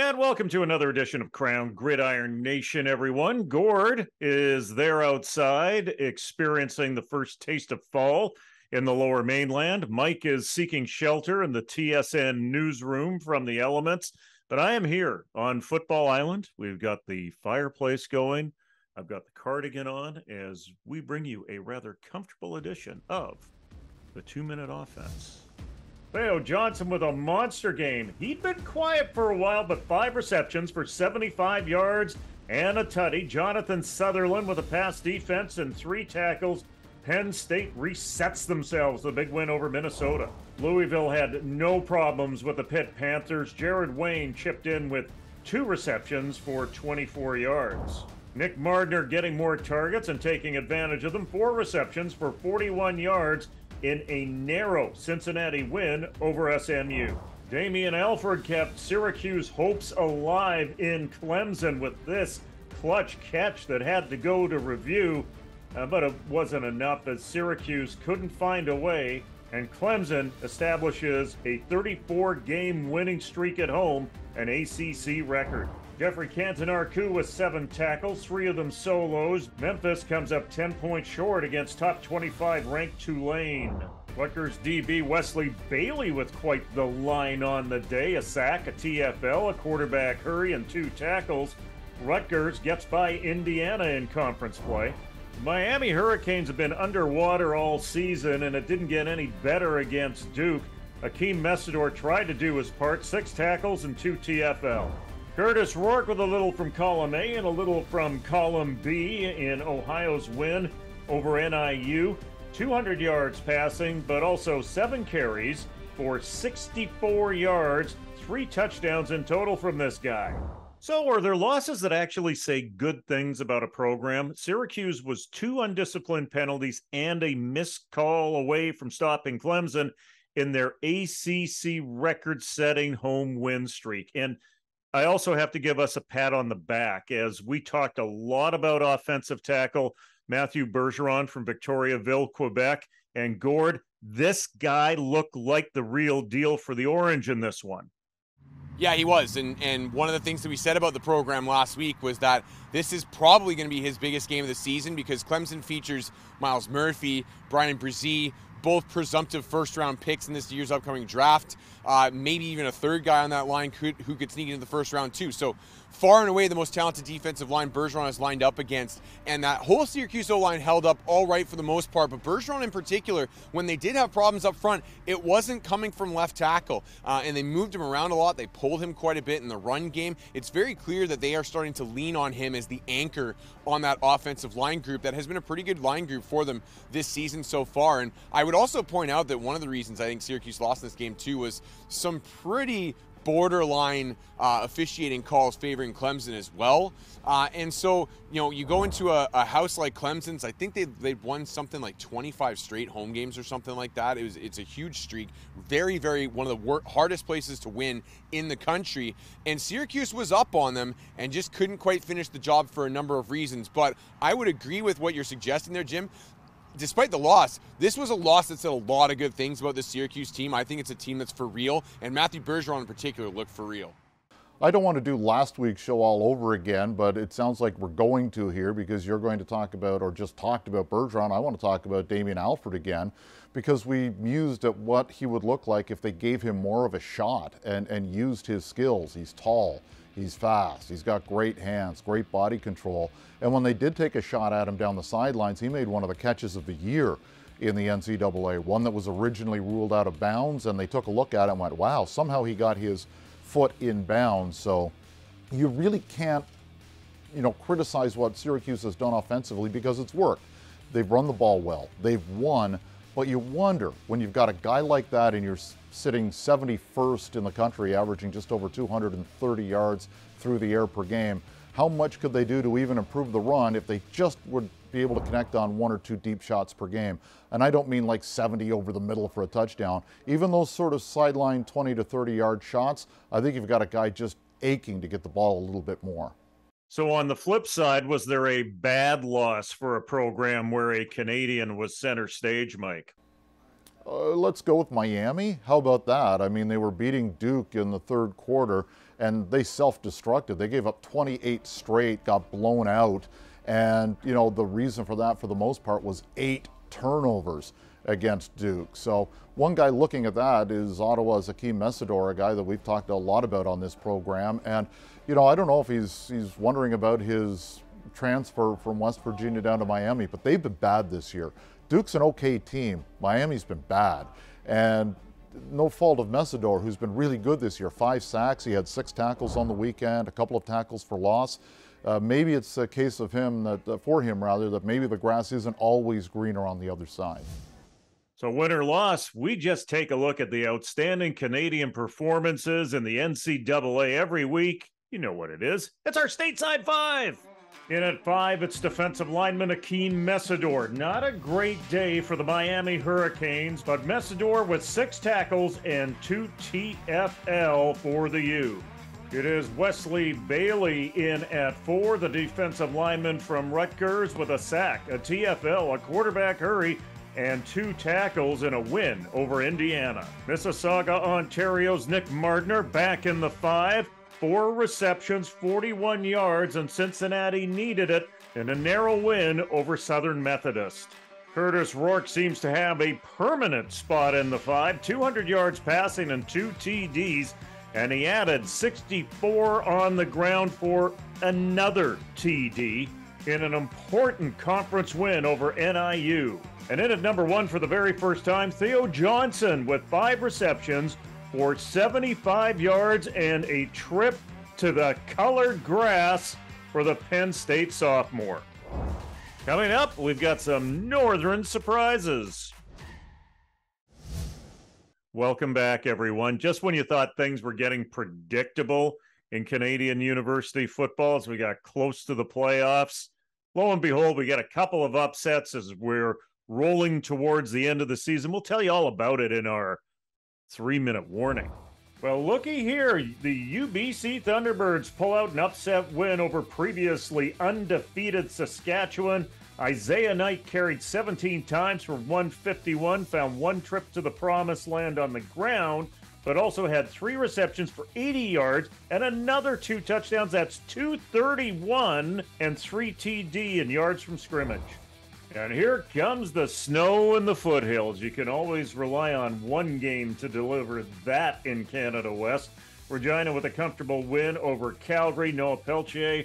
And welcome to another edition of Krown Gridiron Nation, everyone. Gord is there outside experiencing the first taste of fall in the lower mainland. Mike is seeking shelter in the TSN newsroom from the elements. But I am here on Football Island. We've got the fireplace going. I've got the cardigan on as we bring you a rather comfortable edition of the 2-Minute Offense. Theo Johnson with a monster game. He'd been quiet for a while, but 5 receptions for 75 yards and a tutty. Jonathan Sutherland with a pass defense and 3 tackles. Penn State resets themselves, the big win over Minnesota. Louisville had no problems with the Pitt Panthers. Jared Wayne chipped in with 2 receptions for 24 yards. Nick Mardner getting more targets and taking advantage of them. 4 receptions for 41 yards in a narrow Cincinnati win over SMU. Damian Alford kept Syracuse hopes alive in Clemson with this clutch catch that had to go to review, but it wasn't enough as Syracuse couldn't find a way, and Clemson establishes a 34-game winning streak at home, an ACC record. Jeffrey Cantonar-Coup with 7 tackles, 3 of them solos. Memphis comes up 10 points short against top 25 ranked Tulane. Rutgers DB Wesley Bailey with quite the line on the day. A sack, a TFL, a quarterback hurry, and 2 tackles. Rutgers gets by Indiana in conference play. Miami Hurricanes have been underwater all season, and it didn't get any better against Duke. Akeem Messidor tried to do his part, 6 tackles and 2 TFL. Curtis Rourke with a little from column A and a little from column B in Ohio's win over NIU. 200 yards passing, but also 7 carries for 64 yards, 3 touchdowns in total from this guy. So are there losses that actually say good things about a program? Syracuse was 2 undisciplined penalties and a missed call away from stopping Clemson in their ACC record-setting home win streak. And I also have to give us a pat on the back as we talked a lot about offensive tackle Matthew Bergeron from Victoriaville, Quebec. And Gord, this guy looked like the real deal for the Orange in this one. Yeah, he was. And one of the things that we said about the program last week was that this is probably going to be his biggest game of the season because Clemson features Miles Murphy, Brian Brzee, both presumptive first-round picks in this year's upcoming draft. Maybe even a third guy on that line who could sneak into the first round too. So far and away the most talented defensive line Bergeron has lined up against. And that whole Syracuse O-line held up all right for the most part. But Bergeron in particular, when they did have problems up front, it wasn't coming from left tackle. And they moved him around a lot. They pulled him quite a bit in the run game. It's very clear that they are starting to lean on him as the anchor on that offensive line group that has been a pretty good line group for them this season so far. And I would also point out that one of the reasons I think Syracuse lost this game too was some pretty borderline officiating calls favoring Clemson as well. And so, you know, you go into a house like Clemson's, I think they've won something like 25 straight home games or something like that. It's a huge streak. Very, very one of the hardest places to win in the country. And Syracuse was up on them and just couldn't quite finish the job for a number of reasons. But I would agree with what you're suggesting there, Jim. Despite the loss, this was a loss that said a lot of good things about the Syracuse team. I think it's a team that's for real, and Matthew Bergeron in particular looked for real. I don't want to do last week's show all over again, but it sounds like we're going to here because you're going to talk about, or just talked about Bergeron. I want to talk about Damian Alford again because we mused at what he would look like if they gave him more of a shot and used his skills. He's tall. He's fast. He's got great hands, great body control. And when they did take a shot at him down the sidelines, he made one of the catches of the year in the NCAA, one that was originally ruled out of bounds, and they took a look at it and went, wow, somehow he got his foot in bounds. So you really can't, criticize what Syracuse has done offensively because it's worked. They've run the ball well. They've won. But you wonder, when you've got a guy like that and you're sitting 71st in the country, averaging just over 230 yards through the air per game, how much could they do to even improve the run if they just would be able to connect on 1 or 2 deep shots per game? And I don't mean like 70 over the middle for a touchdown. Even those sort of sideline 20 to 30 yard shots, I think you've got a guy just aching to get the ball a little bit more. So on the flip side, was there a bad loss for a program where a Canadian was center stage, Mike? Let's go with Miami. How about that? I mean, they were beating Duke in the third quarter, and they self-destructed. They gave up 28 straight, got blown out, and you know the reason for that for the most part was 8 turnovers against Duke. So one guy looking at that is Ottawa's Akeem Messidor, a guy that we've talked a lot about on this program. And you know, I don't know if he's wondering about his transfer from West Virginia down to Miami, but they've been bad this year. Duke's an okay team. Miami's been bad. And no fault of Messidor, who's been really good this year. 5 sacks, he had 6 tackles on the weekend, a couple of tackles for loss. Maybe it's a case of him, for him rather, that maybe the grass isn't always greener on the other side. So win or loss, we just take a look at the outstanding Canadian performances in the NCAA every week. You know what it is. It's our stateside 5. In at 5, it's defensive lineman Akeem Messidor. Not a great day for the Miami Hurricanes, but Messidor with 6 tackles and 2 TFL for the U. It is Wesley Bailey in at 4, the defensive lineman from Rutgers with a sack, a TFL, a quarterback hurry, and 2 tackles in a win over Indiana. Mississauga, Ontario's Nick Mardner back in the 5. 4 receptions, 41 yards, and Cincinnati needed it in a narrow win over Southern Methodist. Curtis Rourke seems to have a permanent spot in the 5, 200 yards passing and 2 TDs, and he added 64 on the ground for another TD in an important conference win over NIU. And in at number 1 for the very first time, Theo Johnson with 5 receptions for 75 yards and a trip to the colored grass for the Penn State sophomore. Coming up, we've got some Northern surprises. Welcome back, everyone. Just when you thought things were getting predictable in Canadian university football as we got close to the playoffs, lo and behold, we got a couple of upsets as we're rolling towards the end of the season. We'll tell you all about it in our 3-minute warning. Well, looky here. The UBC Thunderbirds pull out an upset win over previously undefeated Saskatchewan. Isaiah Knight carried 17 times for 151, found 1 trip to the promised land on the ground, but also had 3 receptions for 80 yards and another 2 touchdowns. That's 231 and 3 TD in yards from scrimmage. And here comes the snow in the foothills. You can always rely on one game to deliver that in Canada West. Regina with a comfortable win over Calgary. Noah Peltier,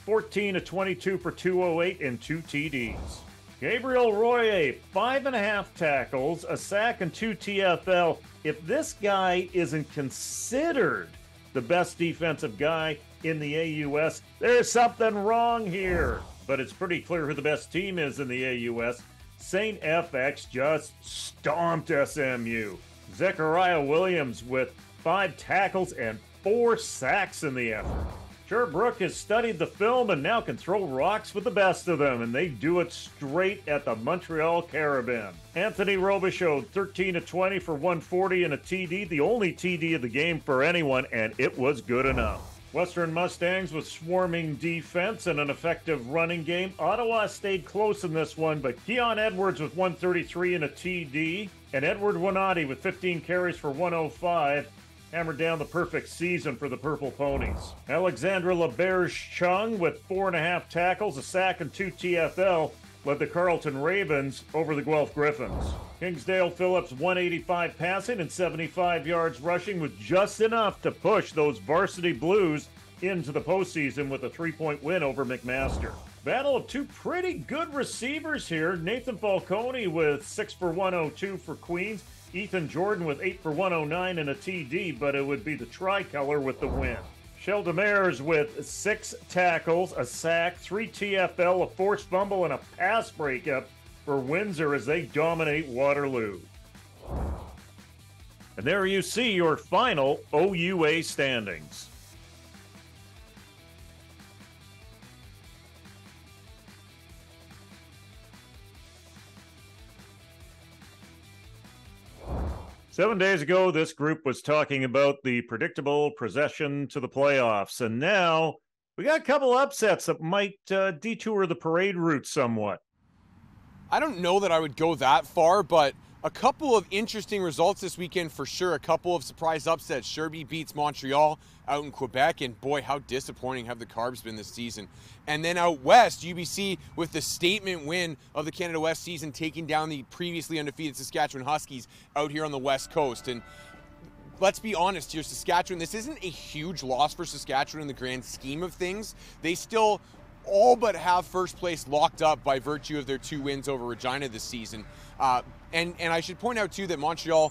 14-22 for 208 and 2 TDs. Gabriel Royer, 5.5 tackles, a sack, and 2 TFL. If this guy isn't considered the best defensive guy in the AUS, there's something wrong here. But it's pretty clear who the best team is in the AUS. St. FX just stomped SMU. Zechariah Williams with 5 tackles and 4 sacks in the effort. Sherbrooke has studied the film and now can throw rocks with the best of them, and they do it straight at the Montreal Carabin. Anthony Robichaud, 13-20 for 140 and a TD, the only TD of the game for anyone, and it was good enough. Western Mustangs with swarming defense and an effective running game. Ottawa stayed close in this one, but Keon Edwards with 133 and a TD, and Edward Wanati with 15 carries for 105 hammered down the perfect season for the Purple Ponies. Alexandra LaBerge-Chung with 4.5 tackles, a sack, and 2 TFL led the Carleton Ravens over the Guelph Griffins. Kingsdale Phillips 185 passing and 75 yards rushing was just enough to push those varsity Blues into the postseason with a 3-point win over McMaster. Battle of 2 pretty good receivers here. Nathan Falcone with 6 for 102 for Queens. Ethan Jordan with 8 for 109 and a TD, but it would be the tricolor with the win. Sheldon Demers with 6 tackles, a sack, 3 TFL, a forced fumble, and a pass breakup for Windsor as they dominate Waterloo. And there you see your final OUA standings. Seven days ago, this group was talking about the predictable procession to the playoffs, and now we got a couple upsets that might detour the parade route somewhat. I don't know that I would go that far, but A couple of interesting results this weekend for sure. A couple of surprise upsets. Sherby beats Montreal out in Quebec, and boy, how disappointing have the Carbs been this season. And then out west, UBC with the statement win of the Canada West season, taking down the previously undefeated Saskatchewan Huskies out here on the West Coast. And let's be honest here, Saskatchewan, this isn't a huge loss for Saskatchewan in the grand scheme of things. They still all but have first place locked up by virtue of their 2 wins over Regina this season. And I should point out too that Montreal,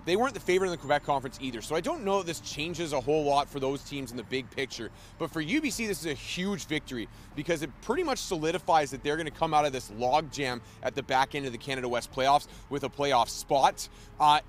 they weren't the favorite in the Quebec Conference either, so I don't know that this changes a whole lot for those teams in the big picture. But for UBC, this is a huge victory because it pretty much solidifies that they're going to come out of this logjam at the back end of the Canada West playoffs with a playoff spot,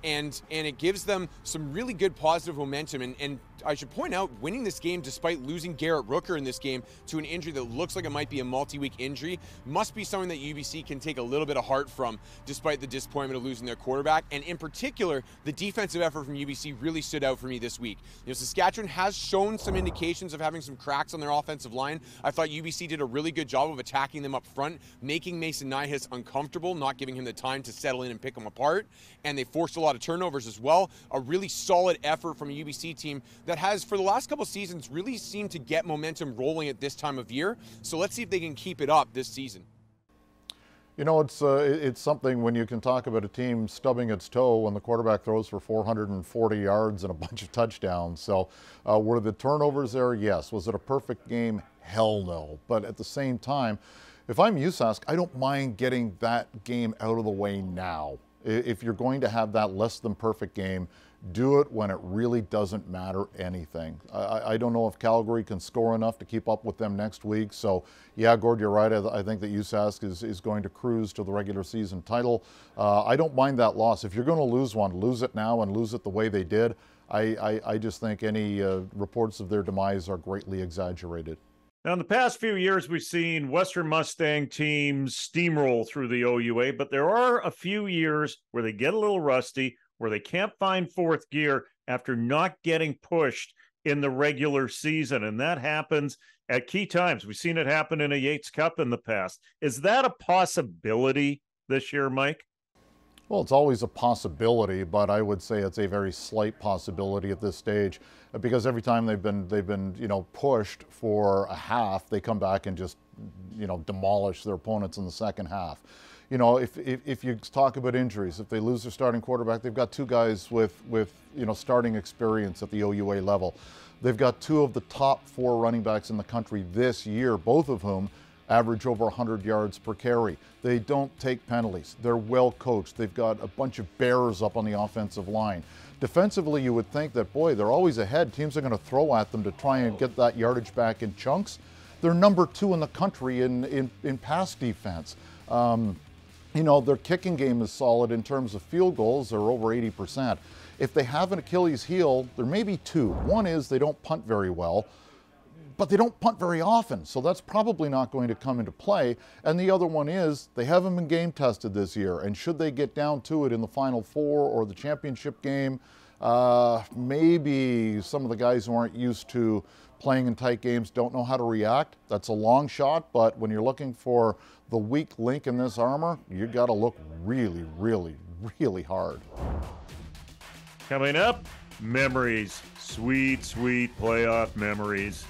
and it gives them some really good positive momentum. And I should point out, winning this game despite losing Garrett Rooker in this game to an injury that looks like it might be a multi-week injury must be something that UBC can take a little bit of heart from, despite the disappointment of losing their quarterback. And in particular, the defensive effort from UBC really stood out for me this week. You know, Saskatchewan has shown some indications of having some cracks on their offensive line. I thought UBC did a really good job of attacking them up front, making Mason Nihis uncomfortable, not giving him the time to settle in and pick them apart. And they forced a lot of turnovers as well. A really solid effort from a UBC team that has, for the last couple seasons, really seemed to get momentum rolling at this time of year. So let's see if they can keep it up this season. You know, it's something when you can talk about a team stubbing its toe when the quarterback throws for 440 yards and a bunch of touchdowns. So were the turnovers there? Yes. Was it a perfect game? Hell no. But at the same time, if I'm USask, I don't mind getting that game out of the way now. If you're going to have that less than perfect game, do it when it really doesn't matter anything. I don't know if Calgary can score enough to keep up with them next week. So, yeah, Gord, you're right. I think that USask is going to cruise to the regular season title. I don't mind that loss. If you're going to lose one, lose it now and lose it the way they did. I just think any reports of their demise are greatly exaggerated. Now, in the past few years, we've seen Western Mustang teams steamroll through the OUA, but there are a few years where they get a little rusty, where they can't find fourth gear after not getting pushed in the regular season. And that happens at key times. We've seen it happen in a Yates Cup in the past. Is that a possibility this year, Mike? Well, it's always a possibility, but I would say it's a very slight possibility at this stage, because every time they've been pushed for a half, they come back and just demolish their opponents in the second half. You know, if you talk about injuries, if they lose their starting quarterback, they've got 2 guys with starting experience at the OUA level. They've got 2 of the top 4 running backs in the country this year, both of whom average over 100 yards per carry. They don't take penalties. They're well coached. They've got a bunch of bears up on the offensive line. Defensively, you would think that, boy, they're always ahead. Teams are going to throw at them to try and get that yardage back in chunks. They're number 2 in the country in pass defense. Their kicking game is solid in terms of field goals. They're over 80%. If they have an Achilles heel, there may be 2. One is they don't punt very well, but they don't punt very often, so that's probably not going to come into play. And the other one is they haven't been game tested this year, and should they get down to it in the Final Four or the championship game, maybe some of the guys who aren't used to playing in tight games don't know how to react. That's a long shot, but when you're looking for the weak link in this armor, you got to look really, really, really hard. Coming up, memories. Sweet, sweet playoff memories.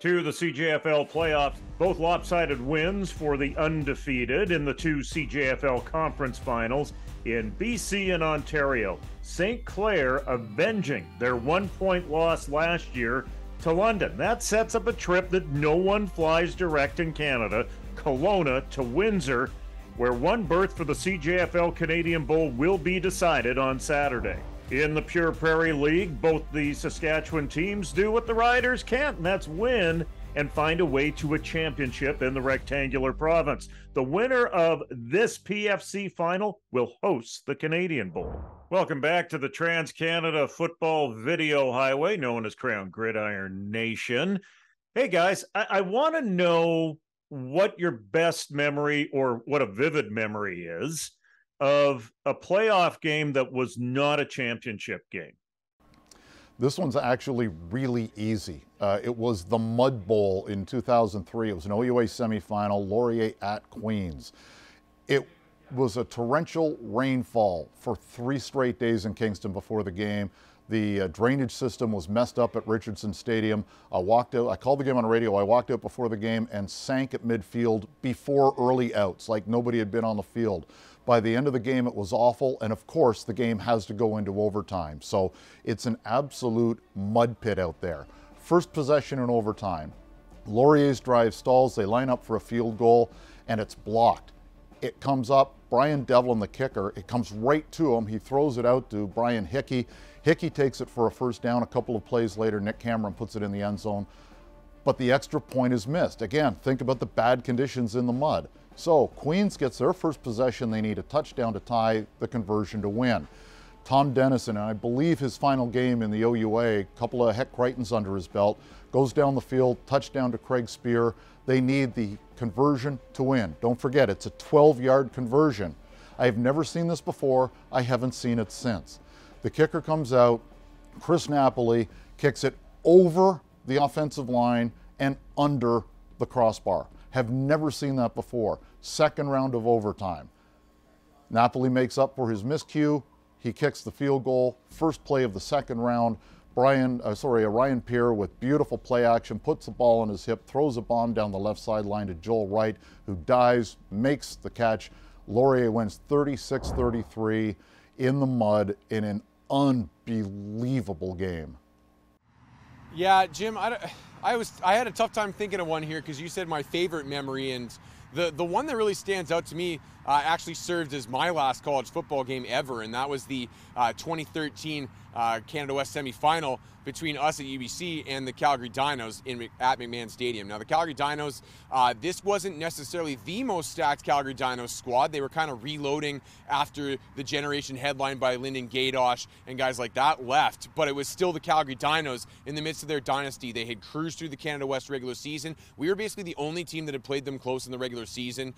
To the CJFL playoffs, both lopsided wins for the undefeated in the 2 CJFL conference finals in BC and Ontario. St. Clair avenging their 1-point loss last year to London. That sets up a trip that no one flies direct in Canada, Kelowna to Windsor, where one berth for the CJFL Canadian Bowl will be decided on Saturday. In the Pure Prairie League, both the Saskatchewan teams do what the Riders can't, and that's win and find a way to a championship in the rectangular province. The winner of this PFC final will host the Canadian Bowl. Welcome back to the Trans-Canada Football Video Highway, known as Krown Gridiron Nation. Hey guys, I want to know what your best memory or what a vivid memory is of a playoff game that was not a championship game. This one's actually really easy. It was the Mud Bowl in 2003. It was an OUA semifinal, Laurier at Queens. It was a torrential rainfall for 3 straight days in Kingston before the game. The drainage system was messed up at Richardson Stadium. I walked out, I called the game on the radio, I walked out before the game and sank at midfield before early outs, like nobody had been on the field. By the end of the game, it was awful, and of course, the game has to go into overtime. So it's an absolute mud pit out there. First possession in overtime. Laurier's drive stalls, they line up for a field goal, and it's blocked. It comes up, Brian Devlin, the kicker, it comes right to him. He throws it out to Brian Hickey. Hickey takes it for a first down. A couple of plays later, Nick Cameron puts it in the end zone. But the extra point is missed. Again, think about the bad conditions in the mud. So Queens gets their first possession. They need a touchdown to tie the conversion to win. Tom Dennison, and I believe his final game in the OUA, a couple of Heck Crichtons under his belt, goes down the field, touchdown to Craig Spear. They need the conversion to win. Don't forget, it's a 12-yard conversion. I have never seen this before. I haven't seen it since. The kicker comes out, Chris Napoli kicks it over the offensive line and under the crossbar. Have never seen that before. Second round of overtime. Napoli makes up for his miscue. He kicks the field goal. First play of the second round. Ryan Peer with beautiful play action, puts the ball on his hip, throws a bomb down the left sideline to Joel Wright, who dives, makes the catch. Laurier wins 36-33 in the mud in an unbelievable game. Yeah, Jim, I had a tough time thinking of one here because you said my favorite memory, and the one that really stands out to me actually served as my last college football game ever, and that was the 2013 Canada West semifinal between us at UBC and the Calgary Dinos at McMahon Stadium. Now, the Calgary Dinos, this wasn't necessarily the most stacked Calgary Dinos squad. They were kind of reloading after the generation headlined by Lyndon Gaydosh and guys like that left, but it was still the Calgary Dinos in the midst of their dynasty. They had cruised through the Canada West regular season. We were basically the only team that had played them close in the regular season.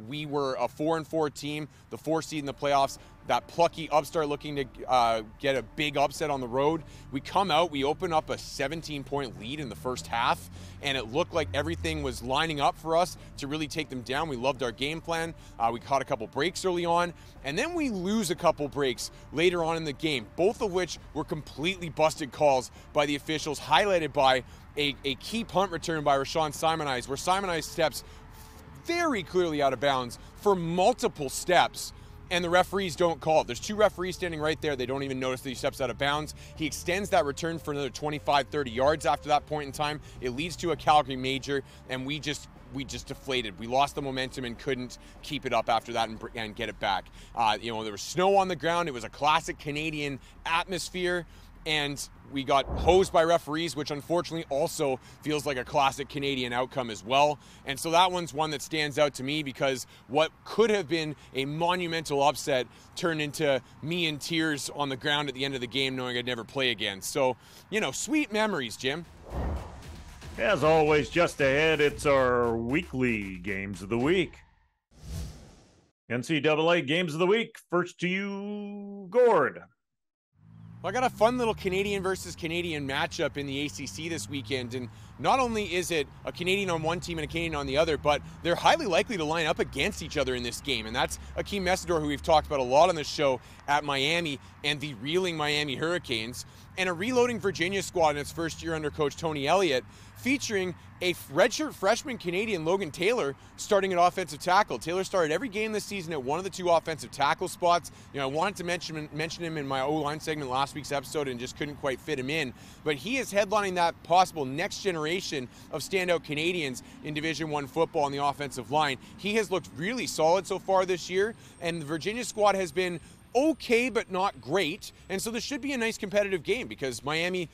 We were a 4-4 team, the 4th seed in the playoffs. That plucky upstart looking to get a big upset on the road. We come out, we open up a 17-point lead in the first half, and it looked like everything was lining up for us to really take them down. We loved our game plan. We caught a couple breaks early on, and then we lose a couple breaks later on in the game, both of which were completely busted calls by the officials, highlighted by a key punt return by Rashawn Simonize, where Simonize steps very clearly out of bounds for multiple steps, and the referees don't call it. There's 2 referees standing right there. They don't even notice that he steps out of bounds. He extends that return for another 25, 30 yards after that point in time. It leads to a Calgary major, and we just deflated. We lost the momentum and couldn't keep it up after that and get it back. There was snow on the ground. It was a classic Canadian atmosphere, and we got hosed by referees, which unfortunately also feels like a classic Canadian outcome as well. And so that one's one that stands out to me because what could have been a monumental upset turned into me in tears on the ground at the end of the game knowing I'd never play again. So, sweet memories, Jim. As always, just ahead, it's our weekly Games of the Week. NCAA Games of the Week. First to you, Gord. Well, I got a fun little Canadian versus Canadian matchup in the ACC this weekend, and not only is it a Canadian on one team and a Canadian on the other, but they're highly likely to line up against each other in this game, and that's Akeem Messidor, who we've talked about a lot on this show, at Miami and the reeling Miami Hurricanes, and a reloading Virginia squad in its first year under coach Tony Elliott, featuring a redshirt freshman Canadian, Logan Taylor, starting at offensive tackle. Taylor started every game this season at one of the 2 offensive tackle spots. I wanted to mention him in my O-line segment last week's episode and just couldn't quite fit him in. But he is headlining that possible next generation of standout Canadians in Division I football on the offensive line. He has looked really solid so far this year, and the Virginia squad has been okay but not great, and so this should be a nice competitive game because Miami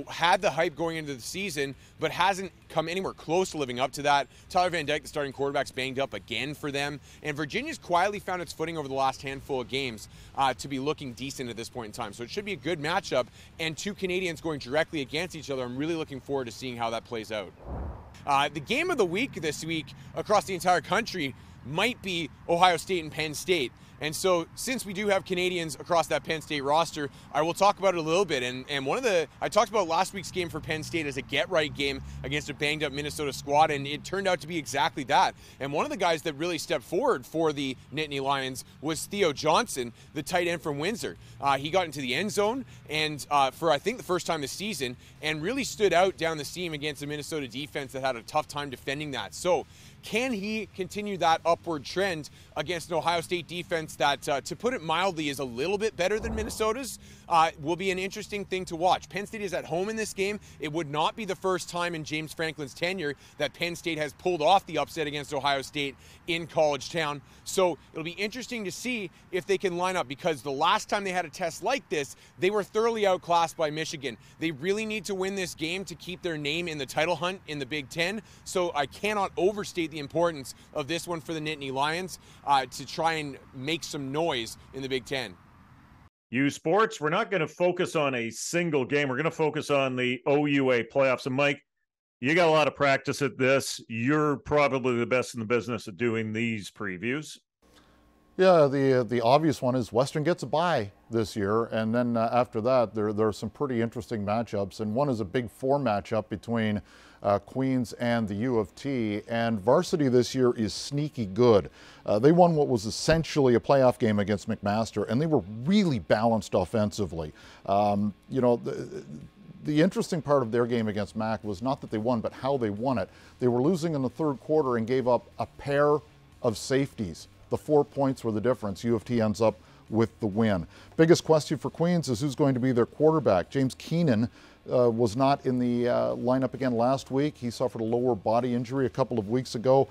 had the hype going into the season but hasn't come anywhere close to living up to that. Tyler Van Dyke, the starting quarterback's banged up again for them, and Virginia's quietly found its footing over the last handful of games to be looking decent at this point in time, so it should be a good matchup, and 2 Canadians going directly against each other. I'm really looking forward to seeing how that plays out. The game of the week this week across the entire country might be Ohio State and Penn State. And so since we do have Canadians across that Penn State roster, I will talk about it a little bit. And I talked about last week's game for Penn State as a get-right game against a banged-up Minnesota squad, and it turned out to be exactly that. And one of the guys that really stepped forward for the Nittany Lions was Theo Johnson, the tight end from Windsor. He got into the end zone and for, I think, the first time this season, and really stood out down the seam against a Minnesota defense that had a tough time defending that. So can he continue that upward trend against an Ohio State defense that, to put it mildly, is a little bit better than Minnesota's? Will be an interesting thing to watch. Penn State is at home in this game. It would not be the first time in James Franklin's tenure that Penn State has pulled off the upset against Ohio State in College Town. So it'll be interesting to see if they can line up, because the last time they had a test like this, they were thoroughly outclassed by Michigan. They really need to win this game to keep their name in the title hunt in the Big Ten. So I cannot overstate the importance of this one for the Nittany Lions to try and make some noise in the Big Ten. U Sports, we're not going to focus on a single game. We're going to focus on the OUA playoffs. And Mike, you got a lot of practice at this. You're probably the best in the business at doing these previews. Yeah, the obvious one is Western gets a bye this year, and then after that, there are some pretty interesting matchups, and one is a Big Four matchup between Queens and the U of T, and varsity this year is sneaky good. They won what was essentially a playoff game against McMaster, and they were really balanced offensively. You know, the interesting part of their game against Mac was not that they won, but how they won it. They were losing in the third quarter and gave up a pair of safeties. The 4 points were the difference. U of T ends up with the win. Biggest question for Queens is who's going to be their quarterback. James Keenan was not in the lineup again last week. He suffered a lower body injury a couple of weeks ago.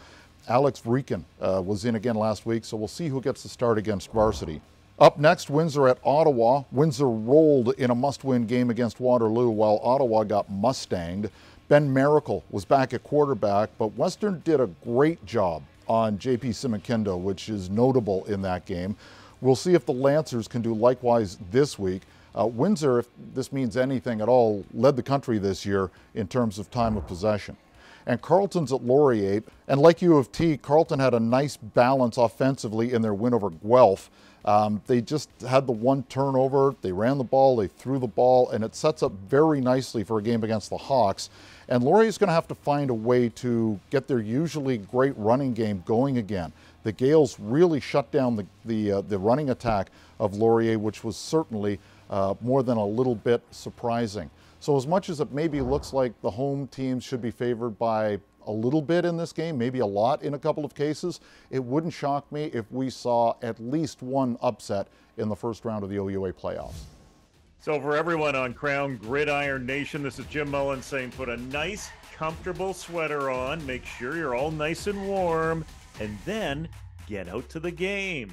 Alex Vreeken was in again last week, so we'll see who gets the start against varsity. Up next, Windsor at Ottawa. Windsor rolled in a must-win game against Waterloo while Ottawa got mustanged. Ben Miracle was back at quarterback, but Western did a great job on J.P. Simikindo, which is notable in that game. We'll see if the Lancers can do likewise this week. Windsor, if this means anything at all, led the country this year in terms of time of possession. And Carleton's at Laurier, and like U of T, Carleton had a nice balance offensively in their win over Guelph. They just had the one turnover, they ran the ball, they threw the ball, and it sets up very nicely for a game against the Hawks. And Laurier's going to have to find a way to get their usually great running game going again. The Gales really shut down the running attack of Laurier, which was certainly more than a little bit surprising. So as much as it maybe looks like the home teams should be favored by a little bit in this game, maybe a lot in a couple of cases, it wouldn't shock me if we saw at least one upset in the first round of the OUA playoffs. So for everyone on Krown Gridiron Nation, this is Jim Mullen saying put a nice, comfortable sweater on, make sure you're all nice and warm, and then get out to the game.